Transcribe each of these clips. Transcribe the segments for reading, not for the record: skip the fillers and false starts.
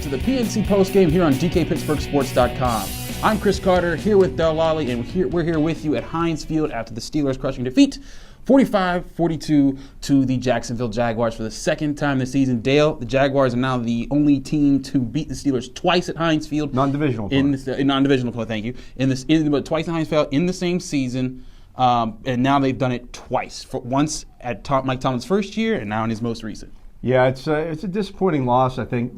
to the PNC Postgame here on DKPittsburghSports.com. I'm Chris Carter here with Lolley, and we're here with you at Heinz Field after the Steelers crushing defeat 45-42 to the Jacksonville Jaguars for the second time this season. Dale, the Jaguars are now the only team to beat the Steelers twice at Heinz Field. Non-divisional play. Non-divisional play, thank you. But twice at Heinz Field in the same season, and now they've done it twice. Once at Mike Tomlin's first year, and now in his most recent. Yeah, it's a disappointing loss. I think,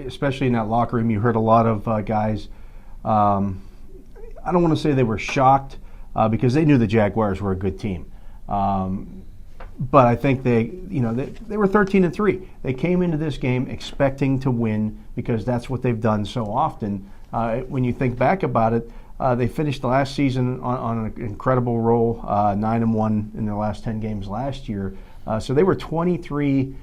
especially in that locker room, you heard a lot of guys. I don't want to say they were shocked because they knew the Jaguars were a good team. But I think they were 13-3. They came into this game expecting to win because that's what they've done so often. When you think back about it, they finished the last season on an incredible roll, 9-1 in their last 10 games last year. So they were 23-4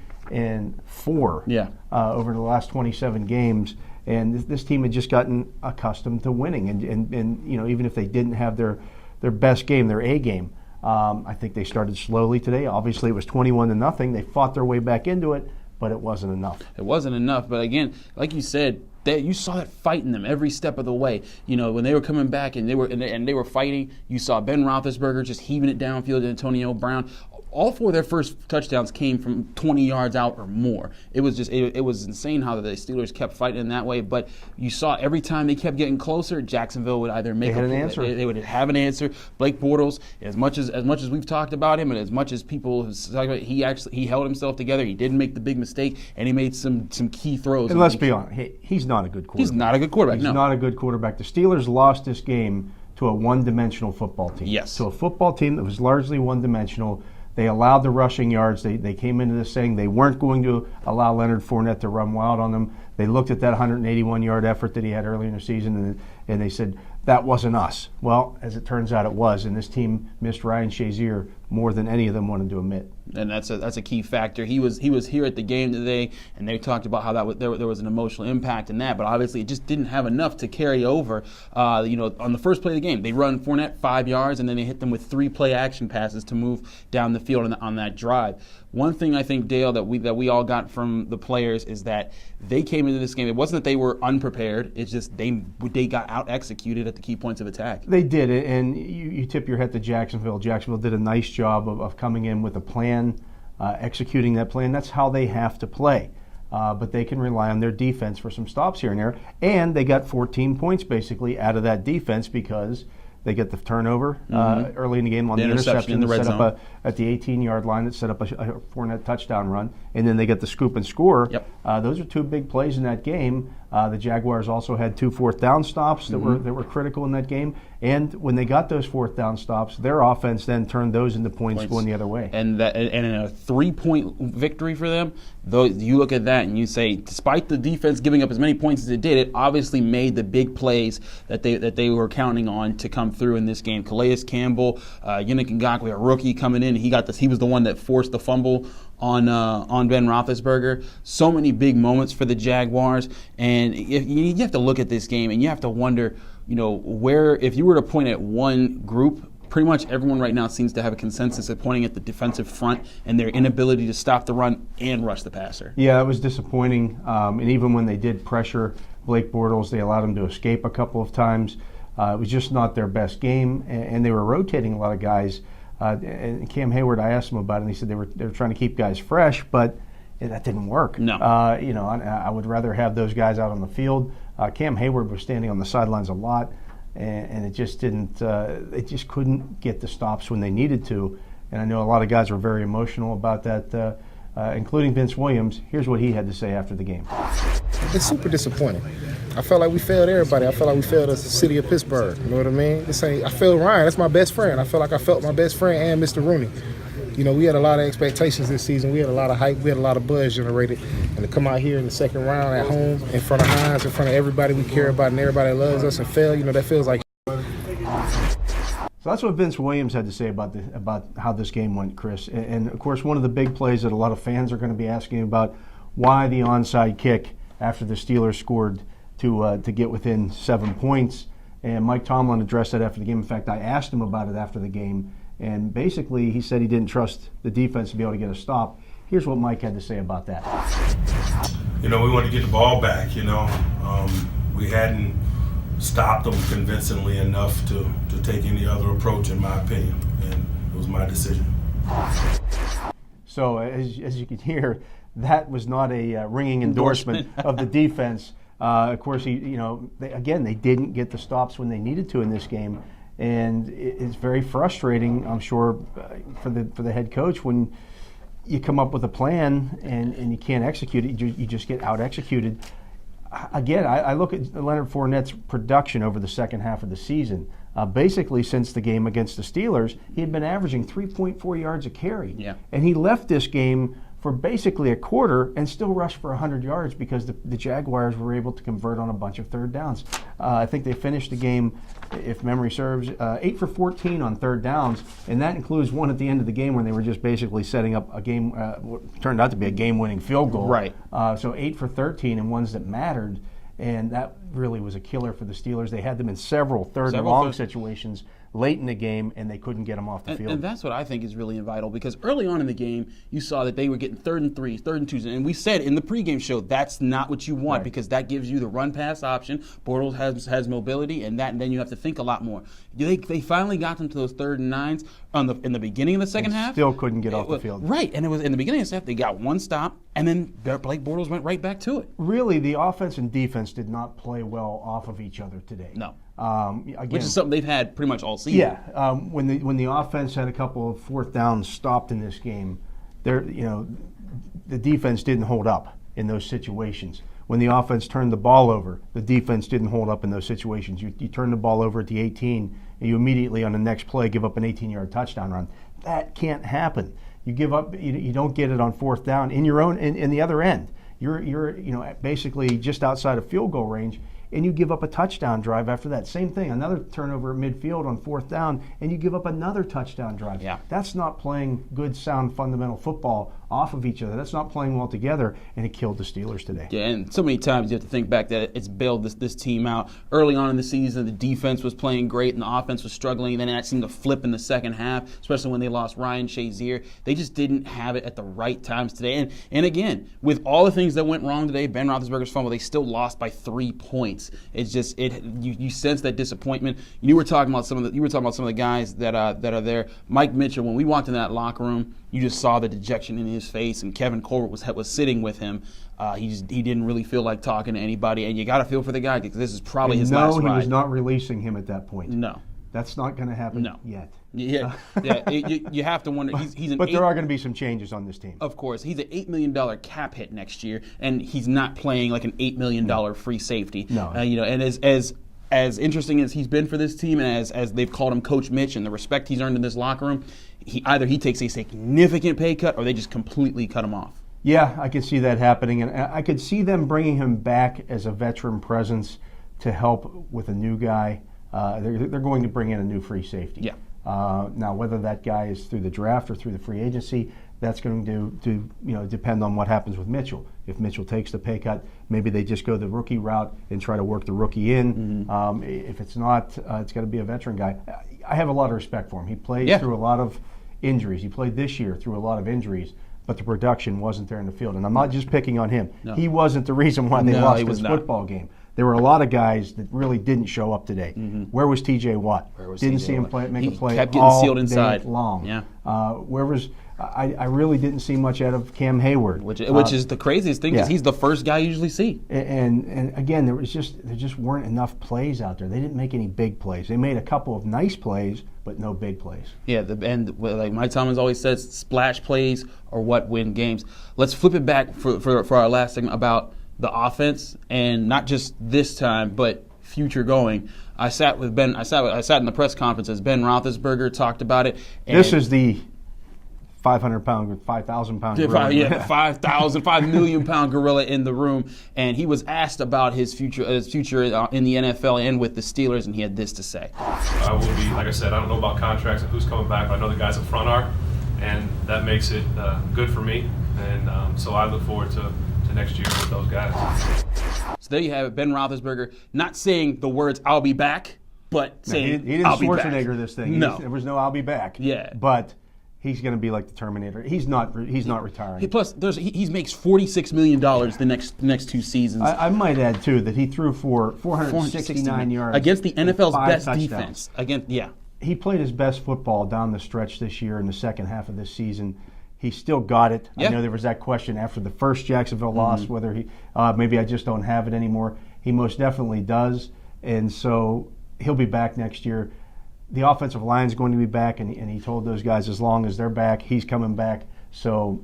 over the last 27 games. And this team had just gotten accustomed to winning. And even if they didn't have their best game, their A game, I think they started slowly today. Obviously, it was 21-0. They fought their way back into it, but it wasn't enough. It wasn't enough. But again, like you said, you saw that fight in them every step of the way. When they were coming back and they were fighting, you saw Ben Roethlisberger just heaving it downfield to Antonio Brown. All four of their first touchdowns came from 20 yards out or more. It was just it was insane how the Steelers kept fighting in that way. But you saw every time they kept getting closer, Jacksonville would either make an answer. They would have an answer. Blake Bortles, as much as we've talked about him, and as much as people have talked about, he held himself together. He didn't make the big mistake, and he made some key throws. And let's be honest, he's not a good quarterback. He's not a good quarterback. He's not a good quarterback. The Steelers lost this game to a one-dimensional football team. Yes. To a football team that was largely one-dimensional. They allowed the rushing yards. They came into this saying they weren't going to allow Leonard Fournette to run wild on them. They looked at that 181-yard effort that he had early in the season, and they said, that wasn't us. Well, as it turns out, it was, and this team missed Ryan Shazier more than any of them wanted to admit. And that's a key factor. He was here at the game today, and they talked about how there was an emotional impact in that, but obviously it just didn't have enough to carry over. On the first play of the game, they run Fournette 5 yards, and then they hit them with 3 play action passes to move down the field on that drive. One thing I think, Dale, that we all got from the players is that they came into this game. It wasn't that they were unprepared. It's just they got out executed at the key points of attack. They did it, and you tip your hat to Jacksonville. Jacksonville did a nice job of coming in with a plan, executing that plan. That's how they have to play. But they can rely on their defense for some stops here and there. And they got 14 points basically out of that defense because they get the turnover early in the game on the interception in the red zone at the 18-yard line that set up a Fournette touchdown run, and then they get the scoop and score. Yep. Those are 2 big plays in that game. The Jaguars also had 2 fourth down stops that were critical in that game. And when they got those fourth down stops, their offense then turned those into points going the other way. And in a 3-point victory for them, though, you look at that and you say, despite the defense giving up as many points as it did, it obviously made the big plays that they were counting on to come through in this game. Calais Campbell, Yannick Ngakoue, a rookie coming in, he was the one that forced the fumble on Ben Roethlisberger. So many big moments for the Jaguars, and you have to look at this game and you have to wonder, where if you were to point at one group, pretty much everyone right now seems to have a consensus of pointing at the defensive front and their inability to stop the run and rush the passer. Yeah, it was disappointing, and even when they did pressure Blake Bortles, they allowed him to escape a couple of times. It was just not their best game, and they were rotating a lot of guys. And Cam Hayward, I asked him about it, and he said they were trying to keep guys fresh, but that didn't work. No. I would rather have those guys out on the field. Cam Hayward was standing on the sidelines a lot, and it just didn't. It just couldn't get the stops when they needed to. And I know a lot of guys were very emotional about that, including Vince Williams. Here's what he had to say after the game. It's super disappointing. I felt like we failed everybody. I felt like we failed as the city of Pittsburgh. You know what I mean? I failed Ryan. That's my best friend. I felt like I felt my best friend and Mr. Rooney. We had a lot of expectations this season. We had a lot of hype. We had a lot of buzz generated. And to come out here in the second round at home, in front of Heinz, in front of everybody we care about and everybody that loves us and fail, that feels like. So that's what Vince Williams had to say about how this game went, Chris. And of course, one of the big plays that a lot of fans are going to be asking about, why the onside kick after the Steelers scored to get within 7 points. And Mike Tomlin addressed that after the game. In fact, I asked him about it after the game, and basically he said he didn't trust the defense to be able to get a stop. Here's what Mike had to say about that. we wanted to get the ball back. We hadn't stopped them convincingly enough to take any other approach, in my opinion, and it was my decision. So as you can hear, that was not a ringing endorsement of the defense. Of course, they didn't get the stops when they needed to in this game, and it's very frustrating, I'm sure, for the head coach when you come up with a plan and you can't execute it. You just get out executed. Again, I look at Leonard Fournette's production over the second half of the season. Basically, since the game against the Steelers, he had been averaging 3.4 yards a carry. Yeah. And he left this game for basically a quarter and still rushed for 100 yards because the Jaguars were able to convert on a bunch of third downs. I think they finished the game, if memory serves, 8 for 14 on third downs, and that includes one at the end of the game when they were just basically setting up a game, what turned out to be a game-winning field goal. Right. So 8 for 13 and ones that mattered, and that really was a killer for the Steelers. They had them in several third and long situations late in the game, and they couldn't get them off the field. And that's what I think is really vital, because early on in the game, you saw that they were getting 3rd and 3s, 3rd and 2s, and we said in the pregame show that's not what you want, because that gives you the run-pass option. Bortles has mobility, and then you have to think a lot more. They finally got them to those 3rd and 9s in the beginning of the second half. Still couldn't get off the field. Right, and it was in the beginning of the half, they got one stop, and then Blake Bortles went right back to it. Really, the offense and defense did not play well off of each other today. No. Again, which is something they've had pretty much all season. Yeah, when the offense had a couple of fourth downs stopped in this game, the defense didn't hold up in those situations. When the offense turned the ball over, the defense didn't hold up in those situations. You turn the ball over at the 18, and you immediately on the next play give up an 18-yard touchdown run. That can't happen. You give up. You don't get it on fourth down in your own in the other end. You're basically just outside of field goal range, and you give up a touchdown drive after that. Same thing, another turnover at midfield on fourth down, and you give up another touchdown drive. Yeah. That's not playing good, sound, fundamental football off of each other. That's not playing well together, and it killed the Steelers today. Yeah, and so many times you have to think back that it's bailed this team out. Early on in the season, the defense was playing great and the offense was struggling, and then that seemed to flip in the second half, especially when they lost Ryan Shazier. They just didn't have it at the right times today. And again, with all the things that went wrong today, Ben Roethlisberger's fumble, they still lost by 3 points. It's just you sense that disappointment. You were talking about some of the guys that are there. Mike Mitchell, when we walked in that locker room, you just saw the dejection in his face, and Kevin Colbert was sitting with him. He didn't really feel like talking to anybody, and you got to feel for the guy because this is probably his last ride. No, he was not releasing him at that point. No. That's not going to happen yet. Yeah, you have to wonder. But there are going to be some changes on this team. Of course. He's an $8 million cap hit next year, and he's not playing like an $8 million free safety. No. And as interesting as he's been for this team, and as they've called him Coach Mitch and the respect he's earned in this locker room, either he takes a significant pay cut or they just completely cut him off. Yeah, I could see that happening, and I could see them bringing him back as a veteran presence to help with a new guy. They're going to bring in a new free safety. Yeah. Now, whether that guy is through the draft or through the free agency, that's going to depend on what happens with Mitchell. If Mitchell takes the pay cut, maybe they just go the rookie route and try to work the rookie in. Mm-hmm. If it's not, it's got to be a veteran guy. I have a lot of respect for him. He played through a lot of injuries. He played this year through a lot of injuries, but the production wasn't there in the field. And I'm not just picking on him. No. He wasn't the reason why they lost this football game. There were a lot of guys that really didn't show up today. Mm-hmm. Where was T.J. Watt? Didn't see him make a play kept getting all sealed inside. Day long. Yeah. I really didn't see much out of Cam Hayward, which is the craziest thing because he's the first guy you usually see. And again, there just weren't enough plays out there. They didn't make any big plays. They made a couple of nice plays, but no big plays. Yeah, and like Mike Tomlin always says, splash plays are what win games. Let's flip it back for our last segment about the offense, and not just this time, but future going. I sat with Ben. I sat in the press conference as Ben Roethlisberger talked about it. And this is the 500-pound, 5,000-pound gorilla. Yeah, 5 million pound gorilla in the room, and he was asked about his future in the NFL and with the Steelers, and he had this to say. I will be, like I said, I don't know about contracts and who's coming back, but I know the guys up front are, and that makes it good for me, and so I look forward to next year with those guys. So there you have it, Ben Roethlisberger, not saying the words "I'll be back," but saying he didn't I'll be back. Schwarzenegger this thing. No. There was no "I'll be back." Yeah. But he's going to be like the Terminator. He's not retiring. Plus, he makes $46 million the next 2 seasons. I might add too that he threw for 469 yards against the NFL's 5 best touchdowns. defense. He played his best football down the stretch this year in the second half of this season. He still got it. Yeah. I know there was that question after the first Jacksonville loss whether he maybe I just don't have it anymore. He most definitely does, and so he'll be back next year. The offensive line is going to be back, and he told those guys as long as they're back, he's coming back. So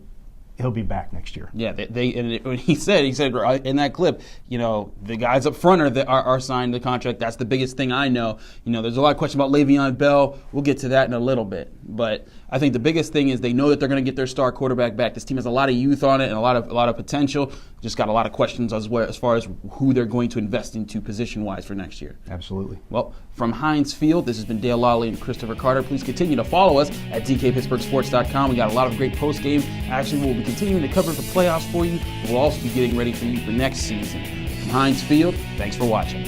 he'll be back next year. Yeah, he said in that clip, the guys up front are signed the contract. That's the biggest thing I know. There's a lot of question about Le'Veon Bell. We'll get to that in a little bit. But I think the biggest thing is they know that they're going to get their star quarterback back. This team has a lot of youth on it and a lot of potential. Just got a lot of questions as far as who they're going to invest into position-wise for next year. Absolutely. Well, from Heinz Field, this has been Dale Lolley and Christopher Carter. Please continue to follow us at DKPittsburghSports.com. We got a lot of great post-game action. We'll be continuing to cover the playoffs for you. We'll also be getting ready for you for next season. From Heinz Field, thanks for watching.